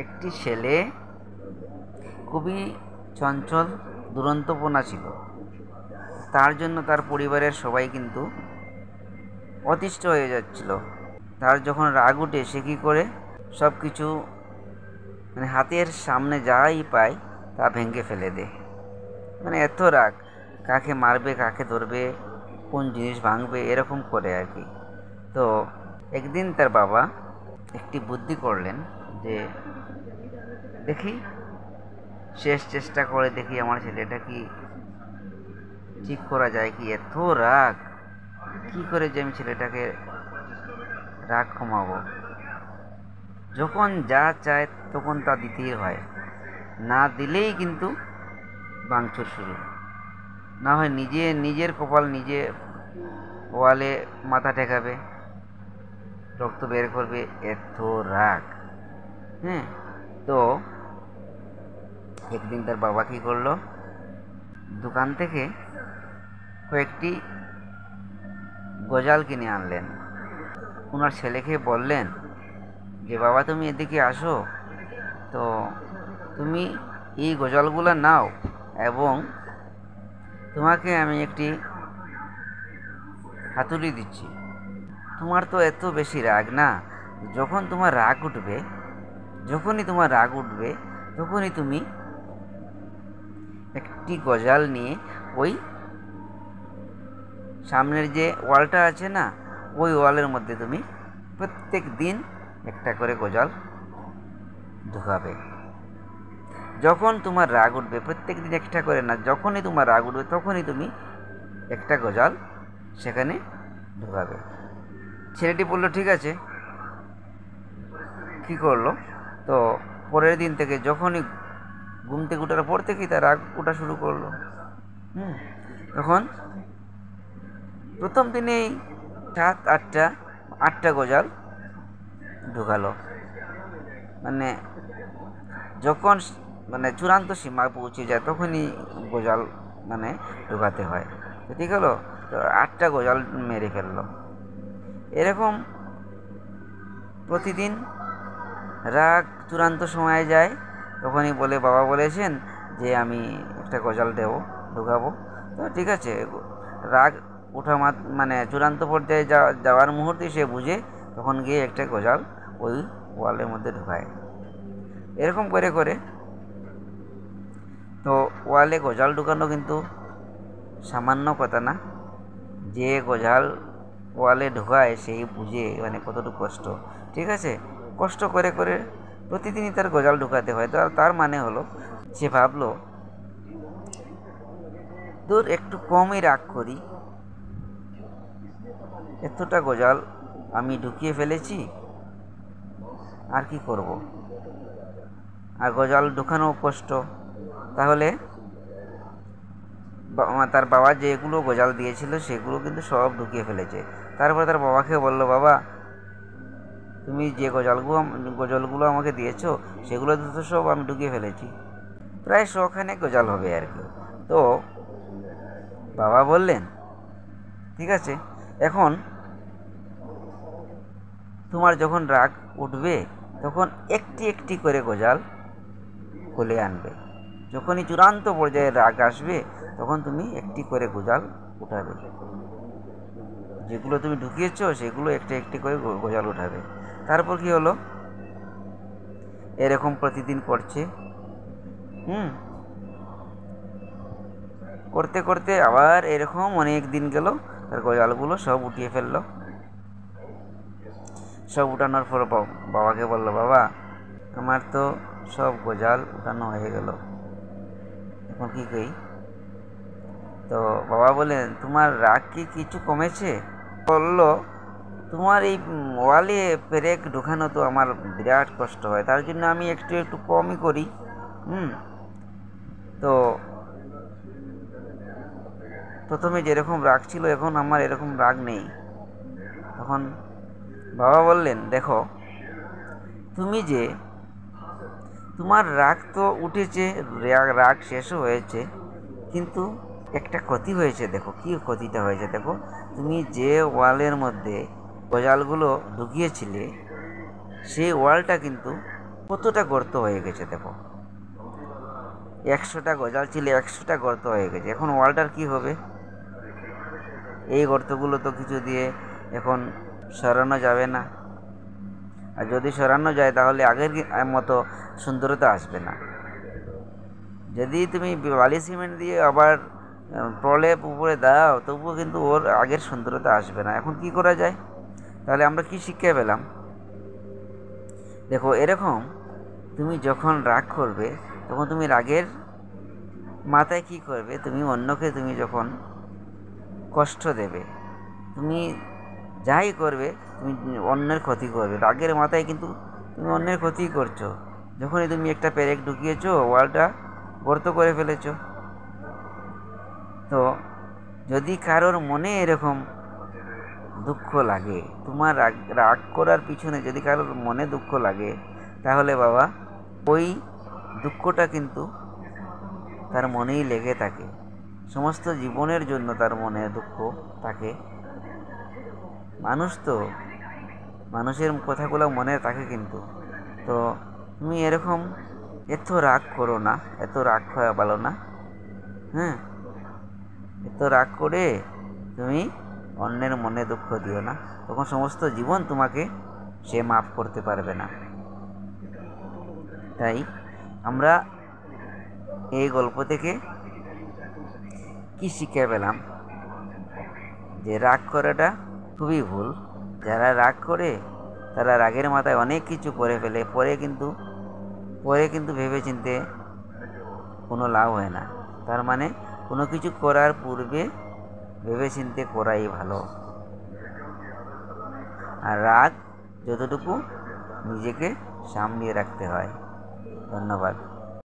একটি ছেলে খুবই চঞ্চল দুরন্তপনা ছিল। তার জন্য তার পরিবারের সবাই কিন্তু অতিষ্ঠ হয়ে যাচ্ছিল। তার যখন রাগ উঠে সে কী করে সব কিছু হাতের সামনে যাই পায় তা ভেঙে ফেলে দেয়। এত রাগ, কাকে মারবে, কাকে ধরবে, কোন জিনিস ভাঙবে, এরকম করে আর কি। তো একদিন তার বাবা একটি বুদ্ধি করলেন যে দেখি, শেষ চেষ্টা করে দেখি আমার ছেলেটা কি ঠিক করা যায় কি। এত রাগ, কি করে যে আমি ছেলেটাকে রাগ কমাবো। যখন যা চায় তখন তা দিতেই হয়, না দিলেই কিন্তু ভাঙচুর শুরু। না হয় নিজের কপাল নিজে ওয়ালে মাথা ঠেকাবে, রক্ত বের করবে। এত রাগ। তো একদিন তার বাবা কি করলো, দোকান থেকে কয়েকটি গজাল কিনে আনলেন। ওনার ছেলেকে বললেন যে বাবা, তুমি এদিকে আসো, তো তুমি এই গজালগুলো নাও এবং তোমাকে আমি একটি হাতুড়ি দিচ্ছি। তোমার তো এত বেশি রাগ না, যখনই তোমার রাগ উঠবে তখনই তুমি একটি গজাল নিয়ে ওই সামনের যে ওয়ালটা আছে না, ওই ওয়ালের মধ্যে তুমি প্রত্যেক দিন একটা করে গজাল ঢুকাবে। যখন তোমার রাগ উঠবে, প্রত্যেক দিন একটা করে না, যখনই তোমার রাগ উঠবে তখনই তুমি একটা গজাল সেখানে ঢুকাবে। ছেলেটি বলল ঠিক আছে। কী করলো, তো পরের দিন থেকে যখনই ঘুম থেকে ওঠার পর থেকেই তার রাগ ওঠা শুরু করলো। তখন প্রথম দিনেই 7-8টা গজাল ঢুকালো। যখন চূড়ান্ত সীমা পৌঁছে যায় তখনই গজাল ঢুকাতে হয়। তো ঠিক হলো, তো 8টা গজাল মেরে ফেললো। এরকম প্রতিদিন রাগ চূড়ান্ত সময়ে যায়, তখনই বলে বাবা বলেছেন যে আমি একটা গজাল ঢুকাবো। তো ঠিক আছে, রাগ ওঠা চূড়ান্ত পর্যায়ে যাওয়ার মুহূর্তে সে বুঝে, তখন গিয়ে একটা গজাল ওই ওয়ালের মধ্যে ঢুকায়। এরকম করে করে তো ওয়ালে গজাল ঢুকানো কিন্তু সামান্য কথা না। যে গজাল ওয়ালে ঢুকায় সেই বুঝে কতটুকু কষ্ট। ঠিক আছে, কষ্ট করে করে প্রতিদিনই তার গজাল ঢুকাতে হয়। তো তার হলো, সে ভাবলো দূর একটু কমই রাগ করি, এতটা গজাল আমি ঢুকিয়ে ফেলেছি, আর কি করব। আর গজাল ঢুকানো কষ্ট, তাহলে তার বাবা যেগুলো গজাল দিয়েছিল সেগুলো কিন্তু সব ঢুকিয়ে ফেলেছে। তারপরে তার বাবাকে বলল, বাবা তুমি যে গজলগুলো আমাকে দিয়েছো সেগুলো তো সব আমি ঢুকিয়ে ফেলেছি, প্রায় 100খানেক গজাল হবে আর কি। তো বাবা বললেন ঠিক আছে, এখন তোমার যখন রাগ উঠবে তখন একটি একটি করে গজাল খুলে আনবে। যখনই চূড়ান্ত পর্যায়ে রাগ আসবে তখন তুমি একটি করে গজাল উঠাবে, যেগুলো তুমি ঢুকিয়েছো সেগুলো একটি একটি করে গজাল উঠাবে। তারপর কি হলো, এরকম প্রতিদিন করছে। করতে করতে আবার এরকম অনেক দিন গেল, তার গজালগুলো সব উঠিয়ে ফেললো। সব উঠানোর পর বাবাকে বলল, বাবা আমার তো সব গজাল উঠানো হয়ে গেল, এখন কি করি। তো বাবা বললেন, তোমার রাগ কি কিছু কমেছে? বলল, তোমার এই ওয়ালে পেরেক ঢুকানো তো আমার বিরাট কষ্ট হয়, তার জন্য আমি একটু একটু কমই করি। তো প্রথমে যেরকম রাগ ছিল এখন আমার এরকম রাগ নেই। তখন বাবা বললেন, দেখো তুমি যে তোমার রাগ তো উঠেছে, রাগ শেষও হয়েছে, কিন্তু একটা ক্ষতি হয়েছে। দেখো কি ক্ষতিটা হয়েছে, দেখো তুমি যে ওয়ালের মধ্যে গজালগুলো ঢুকিয়েছিলে সেই ওয়ালটা কিন্তু কতটা গর্ত হয়ে গেছে দেখো। 100টা গজাল ছিল, 100টা গর্ত হয়ে গেছে। এখন ওয়ালটার কি হবে? এই গর্তগুলো তো কিছু দিয়ে এখন সরানো যাবে না, আর যদি সরানো যায় তাহলে আগের মতো সুন্দরতা আসবে না। যদি তুমি বালি সিমেন্ট দিয়ে আবার প্রলেপ উপরে দাও, তবুও কিন্তু ওর আগের সুন্দরতা আসবে না। এখন কি করা যায়? তাহলে আমরা কি শিক্ষা পেলাম? দেখো, এরকম তুমি যখন রাগ করবে, তখন তুমি রাগের মাথায় কি করবে? তুমি অন্যকে তুমি যখন কষ্ট দেবে, তুমি যাই করবে, তুমি অন্যের ক্ষতি করবে। রাগের মাথায় কিন্তু তুমি অন্যের ক্ষতি করছো। যখনই তুমি একটা পেরেক ঢুকিয়েছো, ওয়ালটা গর্ত করে ফেলেছো। তো যদি কারোর মনে এরকম দুঃখ লাগে, তোমার রাগ করার পিছনে যদি কারোর মনে দুঃখ লাগে, তাহলে বাবা ওই দুঃখটা কিন্তু তার মনেই লেগে থাকে, সমস্ত জীবনের জন্য তার মনে দুঃখ থাকে। মানুষ তো, মানুষের কথাগুলো মনে থাকে কিন্তু। তো তুমি এরকম এত রাগ করো না, এত রাগ করা ভালো না। হ্যাঁ, এত রাগ করে তুমি অন্যের মনে দুঃখ দিও না, তখন সমস্ত জীবন তোমাকে সে মাফ করতে পারবে না। তাই আমরা এই গল্প থেকে কি শিক্ষা পেলাম? যে রাগ করাটা খুবই ভুল। যারা রাগ করে তারা রাগের মাথায় অনেক কিছু করে ফেলে, পরে কিন্তু ভেবে চিনতে কোনো লাভ হয় না। তার মানে কোনো কিছু করার পূর্বে ভেবে চিনতে করাই ভালো। আর রাগ যতটুকু নিজেকে সামলিয়ে রাখতে হয়। ধন্যবাদ।